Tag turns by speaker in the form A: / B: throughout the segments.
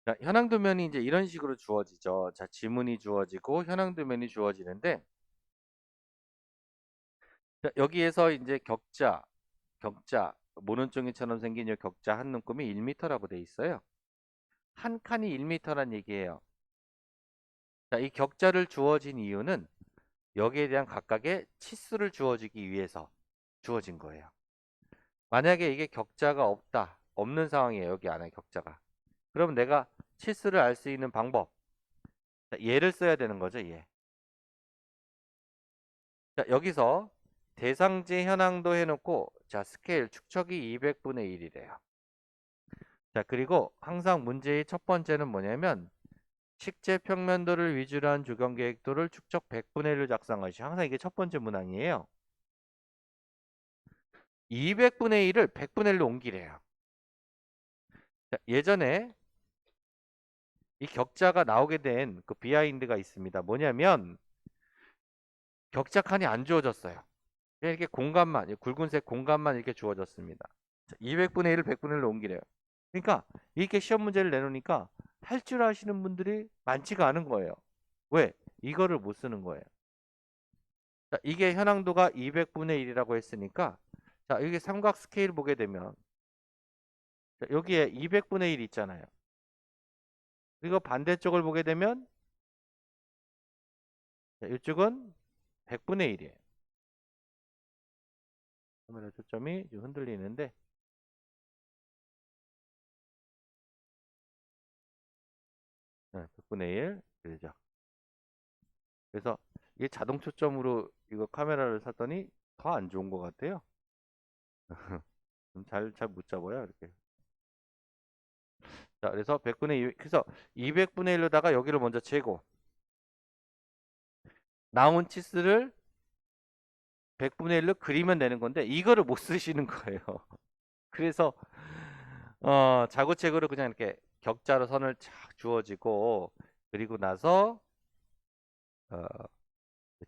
A: 자, 현황 도면이 이제 이런 식으로 주어지죠. 자, 지문이 주어지고 현황 도면이 주어지는데, 자, 여기에서 이제 격자, 모눈종이처럼 생긴 이 격자 한 눈금이 1m라고 돼 있어요. 한 칸이 1m란 얘기예요. 자, 이 격자를 주어진 이유는 여기에 대한 각각의 치수를 주어지기 위해서 주어진 거예요. 만약에 이게 격자가 없는 상황이에요. 여기 안에 격자가. 그럼 내가 치수를 알 수 있는 방법, 자, 얘를 써야 되는 거죠, 얘. 자, 여기서 대상지 현황도 해놓고, 자, 스케일 축척이 200분의 1이래요. 자, 그리고 항상 문제의 첫 번째는 뭐냐면, 식재 평면도를 위주로 한 주경계획도를 축척 100분의 1로 작성하시. 항상 이게 첫 번째 문항이에요. 200분의 1을 100분의 1로 옮기래요. 자, 예전에 이 격자가 나오게 된 그 비하인드가 있습니다. 뭐냐면 격자 칸이 안 주어졌어요. 이렇게 공간만, 굵은색 공간만 이렇게 주어졌습니다. 200분의 1을 100분의 1로 옮기래요. 그러니까 이렇게 시험 문제를 내놓으니까 할 줄 아시는 분들이 많지가 않은 거예요. 왜? 이거를 못 쓰는 거예요. 자, 이게 현황도가 200분의 1이라고 했으니까, 자, 여기 삼각 스케일 보게 되면, 자, 여기에 200분의 1 있잖아요. 그리고 반대쪽을 보게 되면, 자, 이쪽은 100분의 1이에요. 카메라 초점이 좀 흔들리는데, 100분의 1. 그러죠. 그래서 이게 자동 초점으로 이거 카메라를 샀더니 더 안 좋은 것 같아요. 잘 못 잡아요, 이렇게. 자, 그래서 100분의 2, 그래서 200분의 1로다가 여기를 먼저 재고, 나온 치수를 100분의 1로 그리면 되는 건데, 이거를 못 쓰시는 거예요. 그래서, 자구책으로 그냥 이렇게 격자로 선을 착 주어지고, 그리고 나서, 어,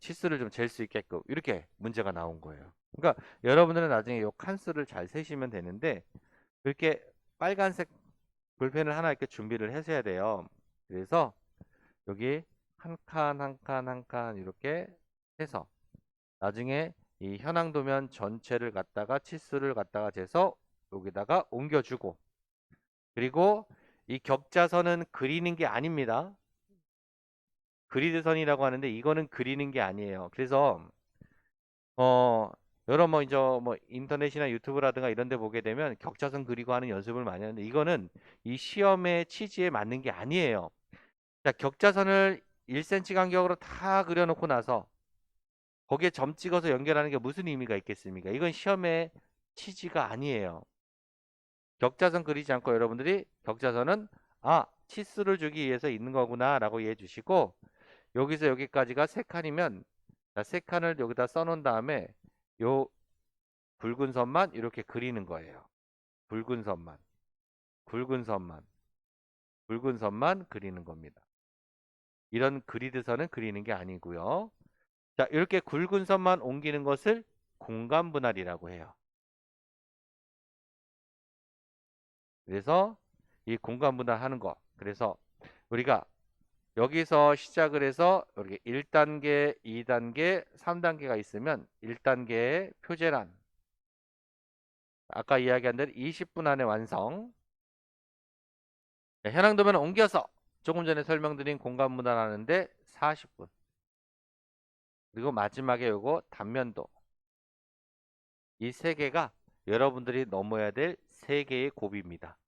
A: 치수를 좀 잴 수 있게끔, 이렇게 문제가 나온 거예요. 그러니까 여러분들은 나중에 이 칸수를 잘 세시면 되는데, 이렇게 빨간색 볼펜을 하나 이렇게 준비를 하셔야 돼요. 그래서 여기 한 칸, 한 칸, 한 칸 이렇게 해서 나중에 이 현황 도면 전체를 갖다가 치수를 갖다가 재서 여기다가 옮겨주고, 그리고 이 격자선은 그리는 게 아닙니다. 그리드선이라고 하는데 이거는 그리는 게 아니에요. 그래서 어 여러 뭐 이제 뭐 인터넷이나 유튜브라든가 이런 데 보게 되면 격자선 그리고 하는 연습을 많이 하는데 이거는 이 시험의 취지에 맞는 게 아니에요. 자, 격자선을 1cm 간격으로 다 그려놓고 나서 거기에 점 찍어서 연결하는 게 무슨 의미가 있겠습니까? 이건 시험의 취지가 아니에요. 격자선 그리지 않고 여러분들이 격자선은 치수를 주기 위해서 있는 거구나 라고 이해해 주시고, 여기서 여기까지가 세 칸이면 세 칸을 여기다 써놓은 다음에 요 굵은 선만 이렇게 그리는 거예요. 굵은 선만, 굵은 선만, 굵은 선만 그리는 겁니다. 이런 그리드선은 그리는 게 아니고요. 자, 이렇게 굵은 선만 옮기는 것을 공간 분할이라고 해요. 그래서 이 공간 분할하는 거. 그래서 우리가 여기서 시작을 해서 이렇게 1단계, 2단계, 3단계가 있으면 1단계의 표제란. 아까 이야기한 대로 20분 안에 완성. 네, 현황 도면 옮겨서 조금 전에 설명드린 공간 분할하는데 40분. 그리고 마지막에 요거 단면도. 이 세 개가 여러분들이 넘어야 될 세 개의 고비입니다.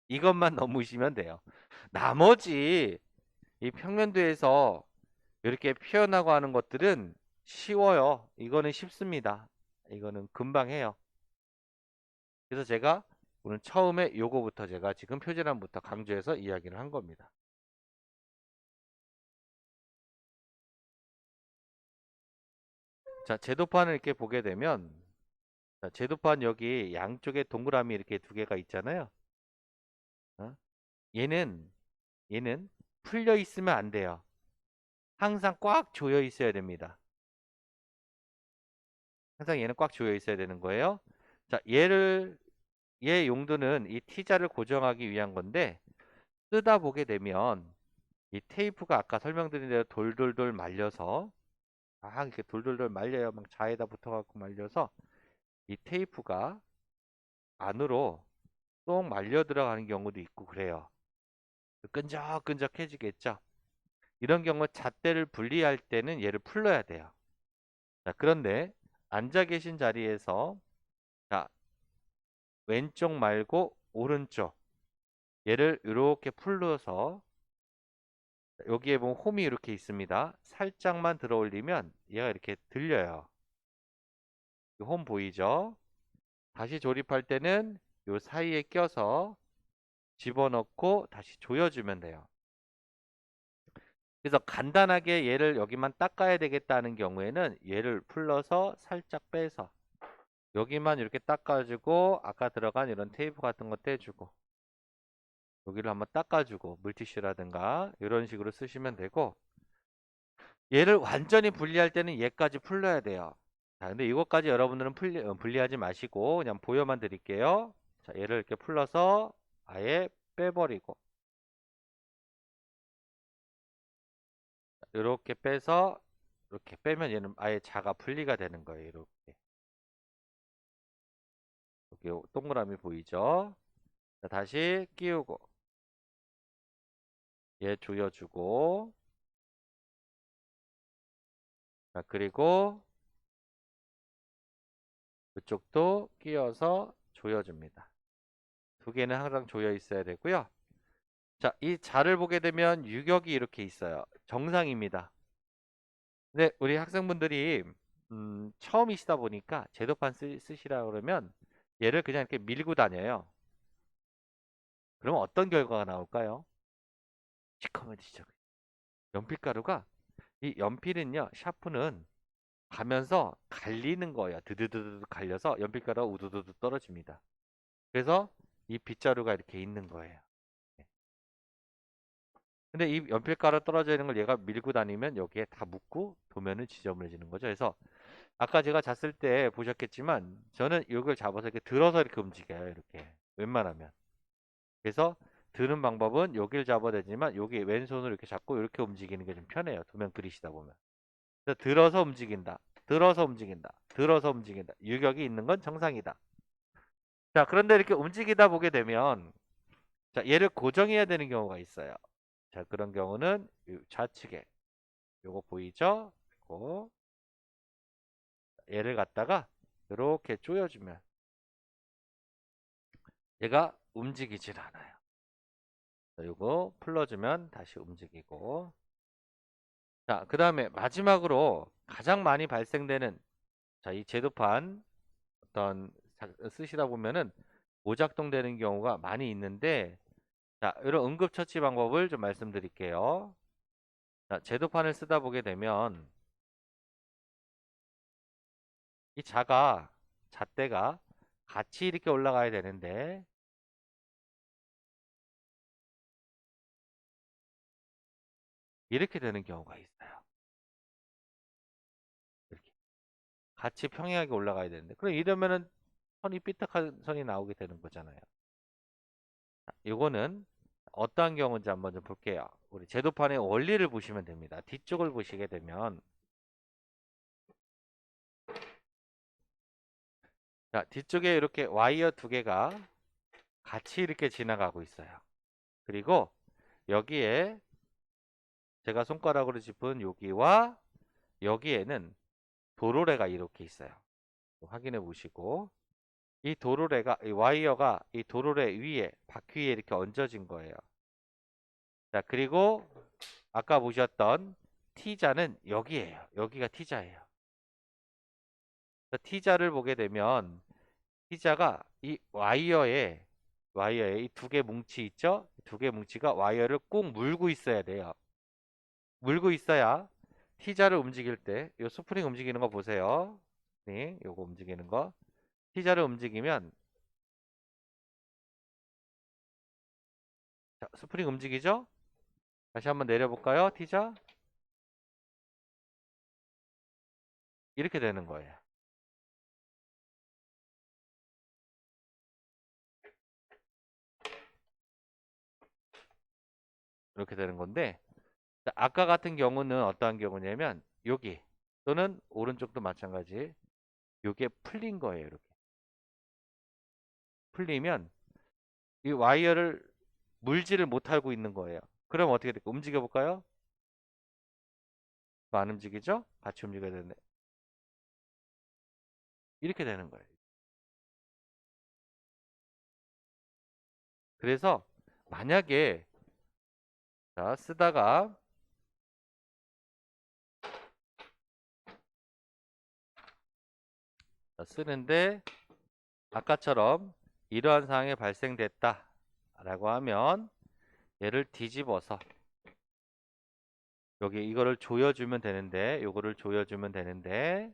A: 이것만 넘으시면 돼요. 나머지 이 평면도에서 이렇게 표현하고 하는 것들은 쉬워요. 이거는 쉽습니다. 이거는 금방 해요. 그래서 제가 오늘 처음에 요거부터 제가 지금 표제란부터 강조해서 이야기를 한 겁니다. 자, 제도판을 이렇게 보게 되면, 자, 제도판 여기 양쪽에 동그라미 이렇게 두 개가 있잖아요. 어? 얘는 풀려 있으면 안 돼요. 항상 꽉 조여 있어야 됩니다. 항상 얘는 꽉 조여 있어야 되는 거예요. 자, 얘 용도는 이 T자를 고정하기 위한 건데, 쓰다 보게 되면 이 테이프가 아까 설명드린 대로 돌돌돌 말려서 막 이렇게 돌돌돌 말려요. 막 자에다 붙어갖고 말려서 이 테이프가 안으로 쏙 말려 들어가는 경우도 있고 그래요. 끈적끈적해지겠죠. 이런 경우 잣대를 분리할 때는 얘를 풀러야 돼요. 자, 그런데 앉아 계신 자리에서 자, 왼쪽 말고 오른쪽 얘를 이렇게 풀러서 여기에 보면 홈이 이렇게 있습니다. 살짝만 들어 올리면 얘가 이렇게 들려요. 홈 보이죠? 다시 조립할 때는 요 사이에 껴서 집어넣고 다시 조여주면 돼요. 그래서 간단하게 얘를 여기만 닦아야 되겠다는 경우에는 얘를 풀러서 살짝 빼서 여기만 이렇게 닦아주고 아까 들어간 이런 테이프 같은 거 떼주고 여기를 한번 닦아주고 물티슈라든가 이런 식으로 쓰시면 되고 얘를 완전히 분리할 때는 얘까지 풀러야 돼요. 자, 근데 이것까지 여러분들은 분리하지 마시고 그냥 보여만 드릴게요. 자, 얘를 이렇게 풀러서 아예 빼버리고 이렇게 빼서 이렇게 빼면 얘는 아예 자가 분리가 되는 거예요. 이렇게 여기 동그라미 보이죠? 자, 다시 끼우고 얘 조여주고 자, 그리고 그쪽도 끼워서 조여줍니다. 두 개는 항상 조여 있어야 되고요. 자, 이 자를 보게 되면 유격이 이렇게 있어요. 정상입니다. 근데 우리 학생분들이 처음이시다 보니까 제도판 쓰시라 그러면 얘를 그냥 이렇게 밀고 다녀요. 그러면 어떤 결과가 나올까요? 시커매지죠. 연필가루가 이 연필은요, 샤프는 가면서 갈리는 거예요. 드드드드 갈려서 연필가루가 우두두두 떨어집니다. 그래서 이 빗자루가 이렇게 있는 거예요. 네. 근데 이 연필가루 떨어져 있는 걸 얘가 밀고 다니면 여기에 다 묻고 도면은 지저분해지는 거죠. 그래서 아까 제가 잤을 때 보셨겠지만 저는 이걸 잡아서 이렇게 들어서 이렇게 움직여요. 이렇게 웬만하면. 그래서 드는 방법은 여기를 잡아야 되지만 여기 왼손으로 이렇게 잡고 이렇게 움직이는 게 좀 편해요. 도면 그리시다 보면. 그래서 들어서 움직인다. 들어서 움직인다. 들어서 움직인다. 유격이 있는 건 정상이다. 자, 그런데 이렇게 움직이다 보게 되면 자, 얘를 고정해야 되는 경우가 있어요. 자, 그런 경우는 좌측에 요거 보이죠? 그리고 얘를 갖다가 이렇게 조여주면 얘가 움직이질 않아요. 자, 요거 풀러주면 다시 움직이고 자, 그 다음에 마지막으로 가장 많이 발생되는 자, 이 제도판 어떤 쓰시다 보면은 오작동되는 경우가 많이 있는데 자, 이런 응급처치 방법을 좀 말씀드릴게요. 자, 제도판을 쓰다 보게 되면 이 잣대가 같이 이렇게 올라가야 되는데 이렇게 되는 경우가 있어요. 이렇게 같이 평행하게 올라가야 되는데 그럼 이러면은 선이 삐딱한 선이 나오게 되는 거잖아요. 이거는 어떠한 경우인지 한번 좀 볼게요. 우리 제도판의 원리를 보시면 됩니다. 뒤쪽을 보시게 되면 자, 뒤쪽에 이렇게 와이어 두 개가 같이 이렇게 지나가고 있어요. 그리고 여기에 제가 손가락으로 짚은 여기와 여기에는 도로래가 이렇게 있어요. 확인해 보시고 이 도로래가 이 와이어가 이 도로래 위에 바퀴 위에 이렇게 얹어진 거예요. 자, 그리고 아까 보셨던 T자는 여기에요. 여기가 T자예요. T자를 보게 되면 T자가 이 와이어에 이 두 개 뭉치 있죠? 두 개 뭉치가 와이어를 꼭 물고 있어야 돼요. 물고 있어야 T자를 움직일 때, 이 스프링 움직이는 거 보세요. 스프링, 요거 움직이는 거. T자를 움직이면, 자, 스프링 움직이죠? 다시 한번 내려볼까요? T자? 이렇게 되는 거예요. 이렇게 되는 건데, 아까 같은 경우는 어떠한 경우냐면 여기 또는 오른쪽도 마찬가지, 요게 풀린 거예요. 이렇게 풀리면 이 와이어를 물지를 못하고 있는 거예요. 그럼 어떻게 될까? 움직여 볼까요? 안 움직이죠? 같이 움직여야 되는데 이렇게 되는 거예요. 그래서 만약에 자, 쓰다가 쓰는데 아까처럼 이러한 상황이 발생됐다 라고 하면 얘를 뒤집어서 여기 이거를 조여주면 되는데, 요거를 조여주면 되는데,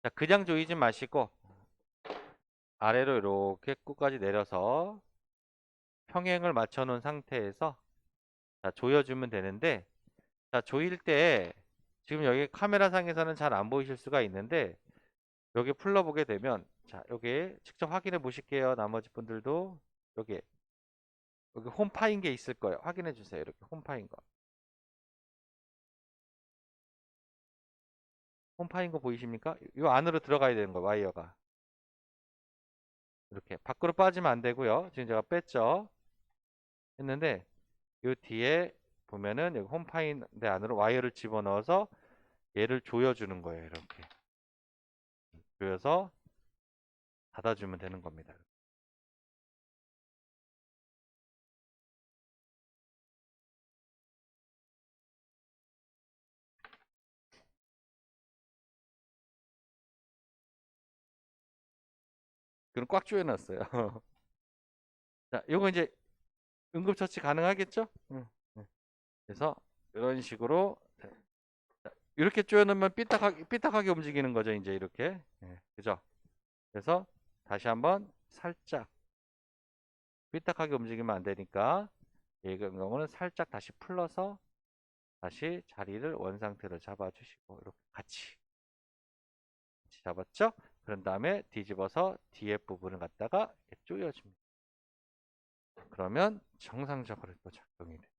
A: 자, 그냥 조이지 마시고 아래로 이렇게 끝까지 내려서 평행을 맞춰 놓은 상태에서 자, 조여주면 되는데, 자, 조일 때 지금 여기 카메라 상에서는 잘 안 보이실 수가 있는데, 여기 풀러보게 되면 자, 여기 직접 확인해 보실게요. 나머지 분들도 여기 홈 파인 게 있을 거예요. 확인해 주세요. 이렇게 홈 파인 거. 홈 파인 거 보이십니까? 이 안으로 들어가야 되는 거예요. 와이어가. 이렇게 밖으로 빠지면 안 되고요. 지금 제가 뺐죠. 했는데 이 뒤에 보면은 여기 홈 파인 데 안으로 와이어를 집어넣어서 얘를 조여주는 거예요. 이렇게 조여서 닫아주면 되는 겁니다. 그럼 꽉 조여놨어요. 자, 요거 이제 응급처치 가능하겠죠? 응. 응. 그래서 이런 식으로 이렇게 조여놓으면 삐딱하게 움직이는 거죠. 이제 이렇게. 그죠? 그래서 다시 한번 살짝 삐딱하게 움직이면 안 되니까 이 경우는 살짝 다시 풀러서 다시 자리를 원상태로 잡아주시고 이렇게 같이 잡았죠? 그런 다음에 뒤집어서 뒤에 부분을 갖다가 이렇게 조여줍니다. 그러면 정상적으로 또 작동이 돼요.